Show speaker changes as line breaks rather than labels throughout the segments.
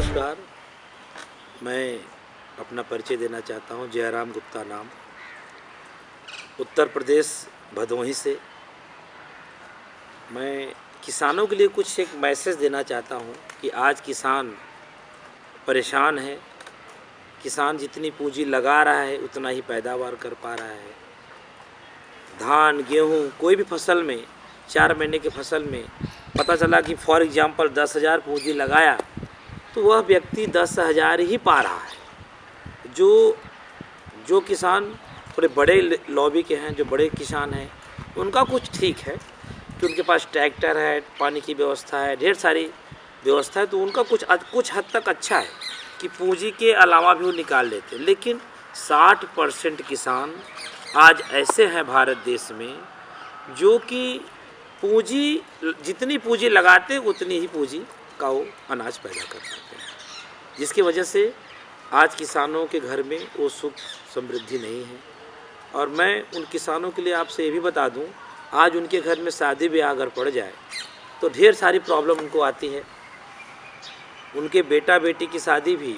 नमस्कार। मैं अपना परिचय देना चाहता हूँ। जयराम गुप्ता नाम, उत्तर प्रदेश भदोही से। मैं किसानों के लिए कुछ एक मैसेज देना चाहता हूँ कि आज किसान परेशान है। किसान जितनी पूंजी लगा रहा है उतना ही पैदावार कर पा रहा है। धान, गेहूँ, कोई भी फसल में 4 महीने की फसल में पता चला कि फॉर एग्ज़ाम्पल 10,000 पूंजी लगाया तो वह व्यक्ति 10,000 ही पा रहा है। जो किसान थोड़े बड़े लॉबी के हैं, जो बड़े किसान हैं, उनका कुछ ठीक है कि उनके पास ट्रैक्टर है, पानी की व्यवस्था है, ढेर सारी व्यवस्था है, तो उनका कुछ हद तक अच्छा है कि पूंजी के अलावा भी वो निकाल लेते हैं। लेकिन 60% किसान आज ऐसे हैं भारत देश में जो कि जितनी पूंजी लगाते उतनी ही पूंजी का वो अनाज पैदा कर पाते हैं, जिसकी वजह से आज किसानों के घर में वो सुख समृद्धि नहीं है। और मैं उन किसानों के लिए आपसे ये भी बता दूं, आज उनके घर में शादी ब्याह अगर पड़ जाए तो ढेर सारी प्रॉब्लम उनको आती है। उनके बेटा बेटी की शादी भी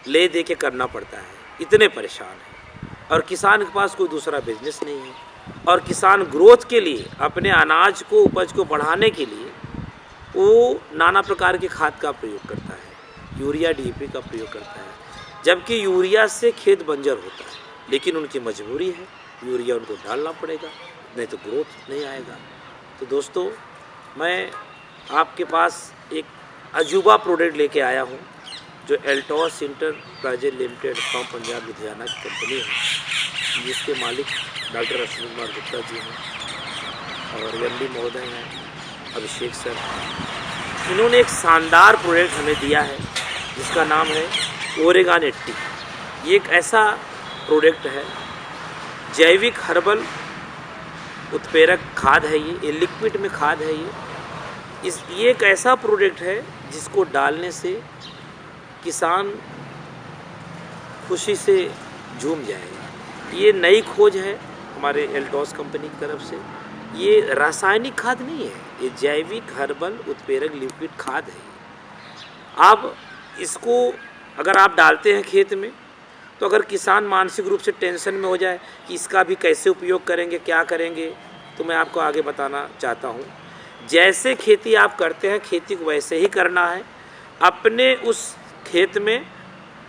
ले दे के करना पड़ता है, इतने परेशान हैं। और किसान के पास कोई दूसरा बिजनेस नहीं है। और किसान ग्रोथ के लिए, अपने अनाज को, उपज को बढ़ाने के लिए वो नाना प्रकार के खाद का प्रयोग करता है, यूरिया DAP का प्रयोग करता है, जबकि यूरिया से खेत बंजर होता है। लेकिन उनकी मजबूरी है, यूरिया उनको डालना पड़ेगा, नहीं तो ग्रोथ नहीं आएगा। तो दोस्तों, मैं आपके पास एक अजूबा प्रोडक्ट लेके आया हूँ, जो Altos enterprises limited from Punjab Ludhiana की कंपनी है, जिसके मालिक डॉक्टर अश्विनी कुमार गुप्ता जी हैं और MD महोदय हैं अभिषेक सर। इन्होंने एक शानदार प्रोडक्ट हमें दिया है जिसका नाम है ओरेगान 80। ये एक ऐसा प्रोडक्ट है, जैविक हर्बल उत्प्रेरक खाद है। ये लिक्विड में खाद है। ये एक ऐसा प्रोडक्ट है जिसको डालने से किसान खुशी से झूम जाएगा। ये नई खोज है हमारे एल्टॉस कंपनी की तरफ से। ये रासायनिक खाद नहीं है, ये जैविक हर्बल उत्प्रेरक लिक्विड खाद है। अब इसको अगर आप डालते हैं खेत में, तो अगर किसान मानसिक रूप से टेंशन में हो जाए कि इसका भी कैसे उपयोग करेंगे, क्या करेंगे, तो मैं आपको आगे बताना चाहता हूँ। जैसे खेती आप करते हैं, खेती को वैसे ही करना है। अपने उस खेत में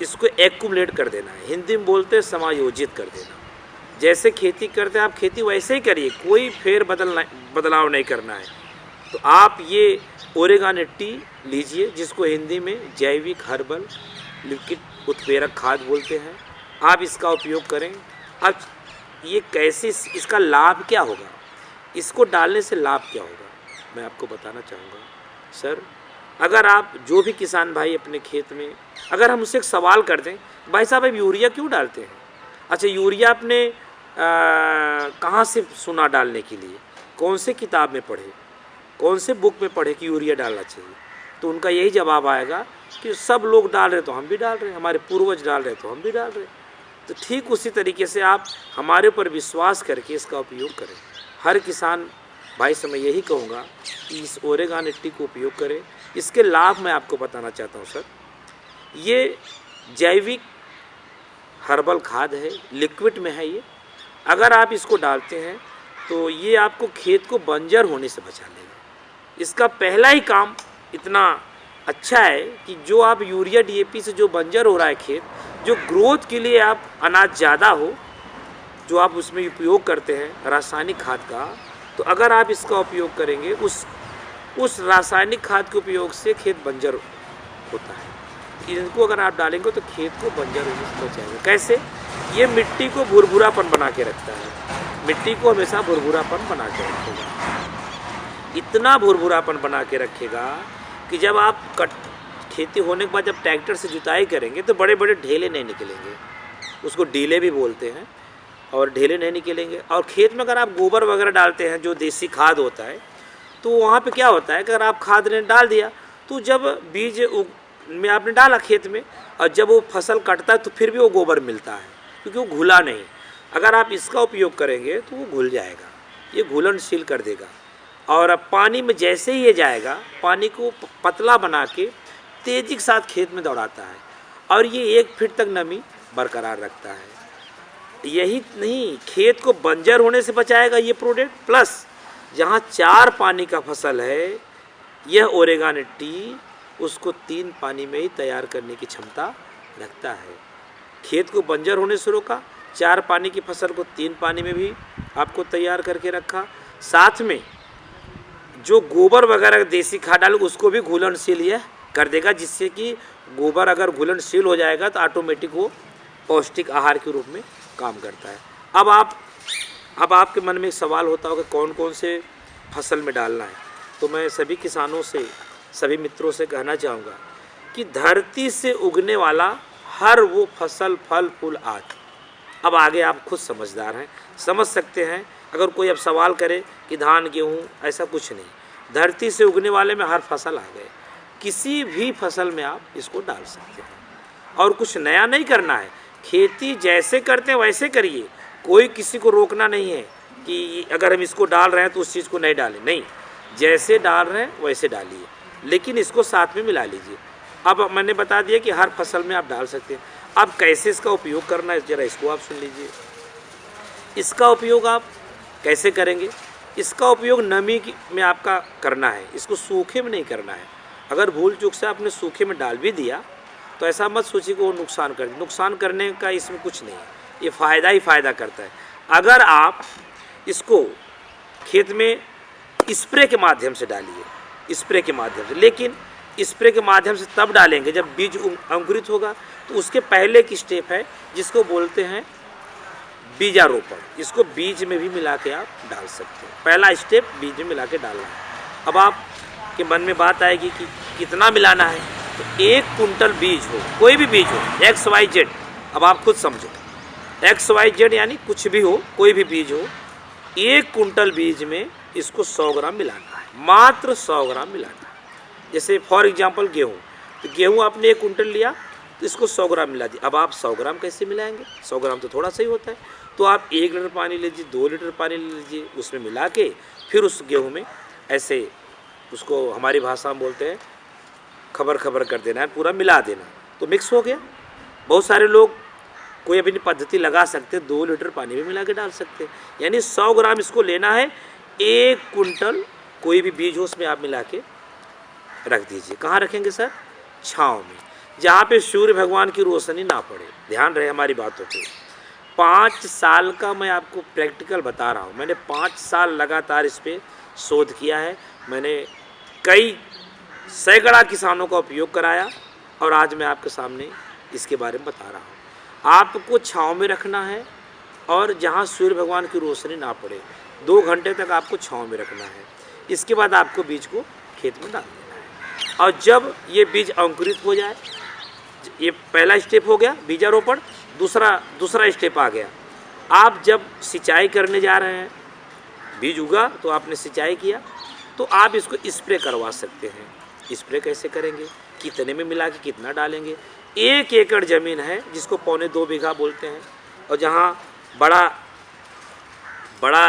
इसको एक्युमुलेट कर देना है, हिंदी में बोलते हैं समायोजित कर देना। जैसे खेती करते हैं आप खेती वैसे ही करिए, कोई बदलाव नहीं करना है। तो आप ये ओरेगान 80 लीजिए, जिसको हिंदी में जैविक हर्बल लिक्विड उत्प्रेरक खाद बोलते हैं। आप इसका उपयोग करें। अब ये कैसे, इसका लाभ क्या होगा, इसको डालने से लाभ क्या होगा, मैं आपको बताना चाहूँगा। सर, अगर आप जो भी किसान भाई अपने खेत में, अगर हम उससे एक सवाल कर दें, भाई साहब आप यूरिया क्यों डालते हैं? अच्छा, यूरिया आपने कहाँ से सुना डालने के लिए, कौन से किताब में पढ़े, कौन से बुक में पढ़े कि यूरिया डालना चाहिए? तो उनका यही जवाब आएगा कि सब लोग डाल रहे तो हम भी डाल रहे, हमारे पूर्वज डाल रहे तो हम भी डाल रहे। तो ठीक उसी तरीके से आप हमारे ऊपर विश्वास करके इसका उपयोग करें। हर किसान भाई से मैं यही कहूँगा कि इस ओरेगान 80 को उपयोग करें। इसके लाभ मैं आपको बताना चाहता हूँ। सर, ये जैविक हर्बल खाद है, लिक्विड में है। ये अगर आप इसको डालते हैं तो ये आपको खेत को बंजर होने से बचा लेगा। इसका पहला ही काम इतना अच्छा है कि जो आप यूरिया DAP से जो बंजर हो रहा है खेत, जो ग्रोथ के लिए आप अनाज ज़्यादा हो, जो आप उसमें उपयोग करते हैं रासायनिक खाद का, तो अगर आप इसका उपयोग करेंगे, उस रासायनिक खाद के उपयोग से खेत बंजर होता है। इनको अगर आप डालेंगे तो खेत को बंजर होने से बचाएगा। कैसे? ये मिट्टी को भुरभुरापन बना के रखता है, मिट्टी को हमेशा भुरभुरापन बना के रखेगा। इतना भुरभुरापन बना के रखेगा कि जब आप खेती होने के बाद जब ट्रैक्टर से जुताई करेंगे तो बड़े बड़े ढेले नहीं निकलेंगे, उसको डीले भी बोलते हैं, और ढेले नहीं निकलेंगे। और खेत में अगर आप गोबर वगैरह डालते हैं, जो देसी खाद होता है, तो वहाँ पे क्या होता है कि अगर आप खाद ने डाल दिया तो जब बीज में आपने डाला खेत में, और जब वो फसल कटता है तो फिर भी वो गोबर मिलता है, क्योंकि वो घुला नहीं। अगर आप इसका उपयोग करेंगे तो वो घुल जाएगा, ये घुलनशील कर देगा। और अब पानी में जैसे ही ये जाएगा, पानी को पतला बना के तेज़ी के साथ खेत में दौड़ाता है और ये 1 फीट तक नमी बरकरार रखता है। यही नहीं, खेत को बंजर होने से बचाएगा ये प्रोडक्ट, प्लस जहाँ 4 पानी का फसल है, यह ओरेगान टी उसको 3 पानी में ही तैयार करने की क्षमता रखता है। खेत को बंजर होने से रोका, 4 पानी की फसल को 3 पानी में भी आपको तैयार करके रखा, साथ में जो गोबर वगैरह देसी खाद डालो उसको भी घुलनशील यह कर देगा, जिससे कि गोबर अगर घुलनशील हो जाएगा तो ऑटोमेटिक वो पौष्टिक आहार के रूप में काम करता है। अब आपके मन में एक सवाल होता होगा कौन कौन से फसल में डालना है, तो मैं सभी किसानों से, सभी मित्रों से कहना चाहूँगा कि धरती से उगने वाला हर वो फसल, फल, फूल आदि, अब आगे आप खुद समझदार हैं, समझ सकते हैं। अगर कोई अब सवाल करे कि धान गेहूँ, ऐसा कुछ नहीं, धरती से उगने वाले में हर फसल आ गए, किसी भी फसल में आप इसको डाल सकते हैं और कुछ नया नहीं करना है। खेती जैसे करते हैं वैसे करिए, कोई किसी को रोकना नहीं है कि अगर हम इसको डाल रहे हैं तो उस चीज़ को नहीं डालें, नहीं, जैसे डाल रहे हैं वैसे डालिए, लेकिन इसको साथ में मिला लीजिए। अब मैंने बता दिया कि हर फसल में आप डाल सकते हैं। अब कैसे इसका उपयोग करना है, ज़रा इसको आप सुन लीजिए। इसका उपयोग आप कैसे करेंगे? इसका उपयोग नमी में आपका करना है, इसको सूखे में नहीं करना है। अगर भूल चूक से आपने सूखे में डाल भी दिया तो ऐसा मत सोचिए कि वो नुकसान कर, नुकसान करने का इसमें कुछ नहीं है, ये फ़ायदा ही फ़ायदा करता है। अगर आप इसको खेत में स्प्रे के माध्यम से डालिए, स्प्रे के माध्यम से, लेकिन स्प्रे के माध्यम से तब डालेंगे जब बीज अंकुरित होगा। तो उसके पहले एक स्टेप है जिसको बोलते हैं बीजारोपण, इसको बीज में भी मिला के आप डाल सकते हैं। पहला स्टेप बीज में मिला के डालना है। अब आपके मन में बात आएगी कि कितना मिलाना है, तो 1 कुंटल बीज हो, कोई भी बीज हो, XYZ, अब आप खुद समझो, XYZ यानी कुछ भी हो, कोई भी बीज हो, 1 कुंटल बीज में इसको 100 ग्राम मिलाना है, मात्र 100 ग्राम मिलाना है। जैसे फॉर एग्जांपल गेहूँ, तो गेहूँ आपने 1 कुंटल लिया तो इसको 100 ग्राम मिला दिया। अब आप 100 ग्राम कैसे मिलाएंगे? 100 ग्राम तो थोड़ा सा ही होता है, तो आप 1 लीटर पानी लीजिए, 2 लीटर पानी ले लीजिए, उसमें मिला के फिर उस गेहूँ में ऐसे उसको हमारी भाषा में बोलते हैं खबर खबर कर देना है, पूरा मिला देना, तो मिक्स हो गया। बहुत सारे लोग कोई अपनी पद्धति लगा सकते, 2 लीटर पानी में मिला के डाल सकते, यानी 100 ग्राम इसको लेना है, 1 कुंटल कोई भी बीज हो उसमें आप मिला के रख दीजिए। कहाँ रखेंगे सर? छाँव में, जहाँ पे सूर्य भगवान की रोशनी ना पड़े। ध्यान रहे हमारी बातों पे। 5 साल का मैं आपको प्रैक्टिकल बता रहा हूँ, मैंने 5 साल लगातार इस पर शोध किया है, मैंने कई सैकड़ा किसानों का उपयोग कराया और आज मैं आपके सामने इसके बारे में बता रहा हूँ। आपको छाँव में रखना है और जहाँ सूर्य भगवान की रोशनी ना पड़े, 2 घंटे तक आपको छाँव में रखना है। इसके बाद आपको बीज को खेत में डाल देना है और जब ये बीज अंकुरित हो जाए, ये पहला स्टेप हो गया बीजारोपण, दूसरा स्टेप आ गया। आप जब सिंचाई करने जा रहे हैं, बीज उगा तो आपने सिंचाई किया, तो आप इसको स्प्रे करवा सकते हैं। स्प्रे कैसे करेंगे, कितने में मिला के कितना डालेंगे? 1 एकड़ ज़मीन है जिसको 1.25 बीघा बोलते हैं, और जहाँ बड़ा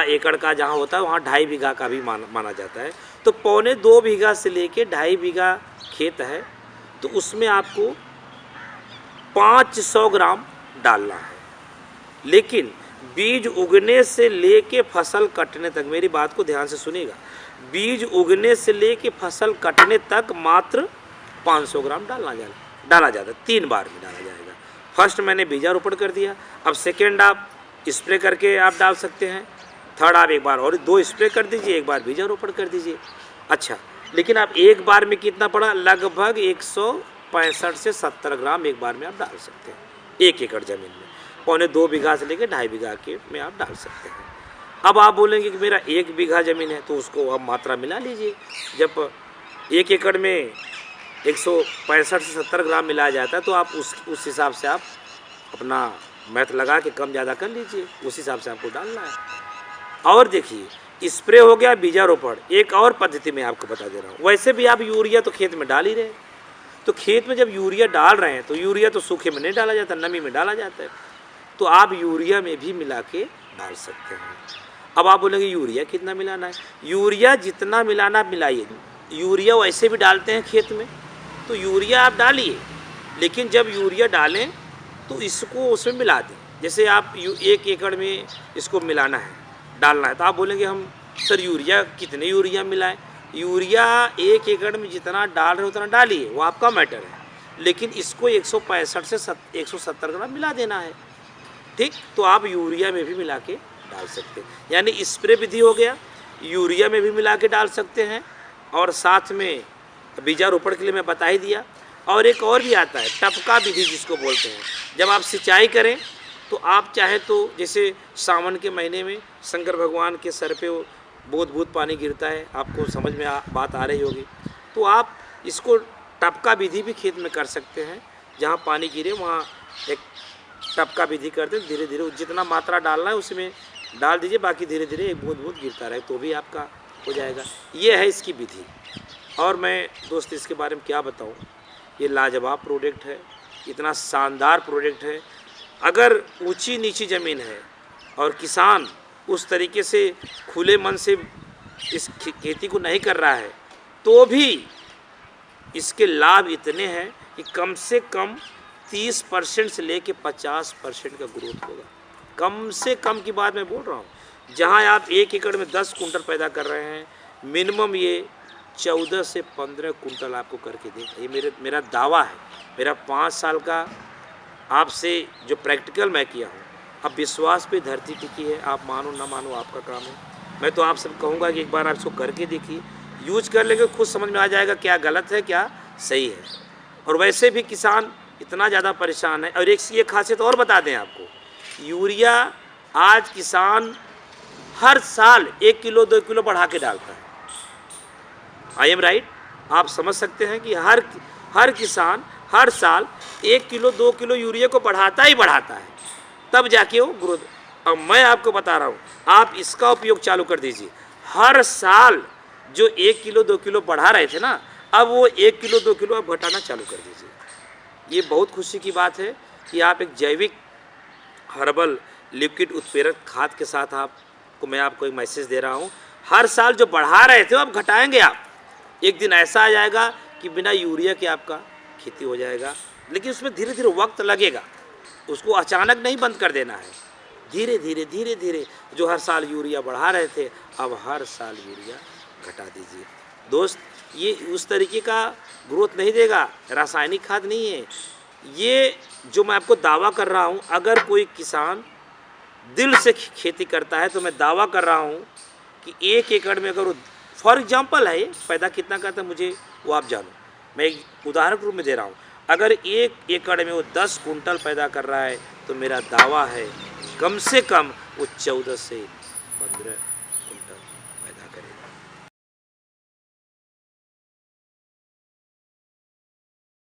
एकड़ का जहाँ होता है वहाँ 2.5 बीघा का भी माना जाता है। तो 1.25 बीघा से लेके 2.5 बीघा खेत है, तो उसमें आपको 500 ग्राम डालना है। लेकिन बीज उगने से लेके फसल कटने तक, मेरी बात को ध्यान से सुनिएगा, बीज उगने से लेके फसल कटने तक मात्र 500 ग्राम डाला जाता है। 3 बार में डाला जाएगा। फर्स्ट मैंने बीजारोपण कर दिया, अब सेकेंड आप स्प्रे करके आप डाल सकते हैं, थर्ड आप एक बार और 2 स्प्रे कर दीजिए, 1 बार बीजारोपण कर दीजिए। अच्छा, लेकिन आप एक बार में कितना पड़ा? लगभग 165 से 70 ग्राम एक बार में आप डाल सकते हैं 1 एकड़ ज़मीन में। 1.25 बीघा से लेकर 2.5 बीघा के में आप डाल सकते हैं। अब आप बोलेंगे कि मेरा 1 बीघा ज़मीन है, तो उसको आप मात्रा मिला लीजिए। जब 1 एकड़ में 165 से 70 ग्राम मिलाया जाता है, तो आप उस हिसाब से आप अपना मैथ लगा के कम ज़्यादा कर लीजिए, उस हिसाब से आपको डालना है। और देखिए, स्प्रे हो गया, बीजारोपण। एक और पद्धति मैं आपको बता दे रहा हूँ। वैसे भी आप यूरिया तो खेत में डाल ही रहे, तो खेत में जब यूरिया डाल रहे हैं तो यूरिया तो सूखे में नहीं डाला जाता, नमी में डाला जाता है, तो आप यूरिया में भी मिला के डाल सकते हैं। अब आप बोलेंगे यूरिया कितना मिलाना है? यूरिया जितना मिलाना मिलाइए। यूरिया वैसे भी डालते हैं खेत में, तो यूरिया आप डालिए, लेकिन जब यूरिया डालें तो इसको उसमें मिला दें। जैसे आप 1 एकड़ में इसको मिलाना है, डालना है, तो आप बोलेंगे हम सर यूरिया कितने यूरिया मिलाएं? यूरिया 1 एकड़ में जितना डाल रहे उतना डालिए, वो आपका मैटर है, लेकिन इसको 165 से 170 ग्राम मिला देना है। ठीक, तो आप यूरिया में भी मिला के डाल सकते हैं, यानी स्प्रे विधि हो गया, यूरिया में भी मिला के डाल सकते हैं, और साथ में बीजारोपण के लिए मैं बता ही दिया। और एक और भी आता है टपका विधि जिसको बोलते हैं। जब आप सिंचाई करें तो आप चाहे तो जैसे सावन के महीने में शंकर भगवान के सर पे वो बूंद पानी गिरता है, आपको समझ में बात आ रही होगी, तो आप इसको टपका विधि भी खेत में कर सकते हैं। जहाँ पानी गिरे वहाँ एक टपका विधि करते, धीरे धीरे जितना मात्रा डालना है उसमें डाल दीजिए, बाकी धीरे धीरे एक बूंद गिरता रहे तो भी आपका हो जाएगा। ये है इसकी विधि। और मैं दोस्त इसके बारे में क्या बताऊं, ये लाजवाब प्रोडक्ट है, इतना शानदार प्रोडक्ट है। अगर ऊंची नीची ज़मीन है और किसान उस तरीके से खुले मन से इस खेती को नहीं कर रहा है, तो भी इसके लाभ इतने हैं कि कम से कम 30% से लेके 50% का ग्रोथ होगा। कम से कम की बात मैं बोल रहा हूँ। जहाँ आप 1 एकड़ में 10 कुंटल पैदा कर रहे हैं, मिनिमम ये 14 से 15 कुंटल आपको करके देगा। ये मेरा दावा है, मेरा 5 साल का आपसे जो प्रैक्टिकल मैं किया हूँ। अब विश्वास पे धरती टिकी है, आप मानो ना मानो आपका काम है। मैं तो आप सब कहूँगा कि एक बार आप इसको करके देखिए, यूज कर लेंगे, खुद समझ में आ जाएगा क्या गलत है क्या सही है। और वैसे भी किसान इतना ज़्यादा परेशान है। और एक ये खासियत और बता दें आपको, यूरिया आज किसान हर साल 1 किलो 2 किलो बढ़ा के डालता है। I am right? आप समझ सकते हैं कि हर किसान हर साल 1 किलो 2 किलो यूरिया को बढ़ाता ही बढ़ाता है, तब जाके वो ग्रोथ। अब मैं आपको बता रहा हूँ, आप इसका उपयोग चालू कर दीजिए। हर साल जो 1 किलो 2 किलो बढ़ा रहे थे ना, अब वो 1 किलो 2 किलो आप घटाना चालू कर दीजिए। ये बहुत खुशी की बात है कि आप एक जैविक हर्बल लिक्विड उत्प्रेरक खाद के साथ मैं आपको एक मैसेज दे रहा हूँ। हर साल जो बढ़ा रहे थे अब घटाएंगे आप। एक दिन ऐसा आ जाएगा कि बिना यूरिया के आपका खेती हो जाएगा, लेकिन उसमें धीरे धीरे वक्त लगेगा, उसको अचानक नहीं बंद कर देना है। धीरे धीरे जो हर साल यूरिया बढ़ा रहे थे, अब हर साल यूरिया घटा दीजिए। दोस्त, ये उस तरीके का ग्रोथ नहीं देगा, रासायनिक खाद नहीं है। ये जो मैं आपको दावा कर रहा हूँ, अगर कोई किसान दिल से खेती करता है तो मैं दावा कर रहा हूँ कि 1 एकड़ में अगर वो, फॉर एग्जांपल है, पैदा कितना करता है मुझे वो आप जानो, मैं एक उदाहरण के रूप में दे रहा हूँ। अगर 1 एकड़ में वो 10 कुंटल पैदा कर रहा है तो मेरा दावा है कम से कम वो 14 से 15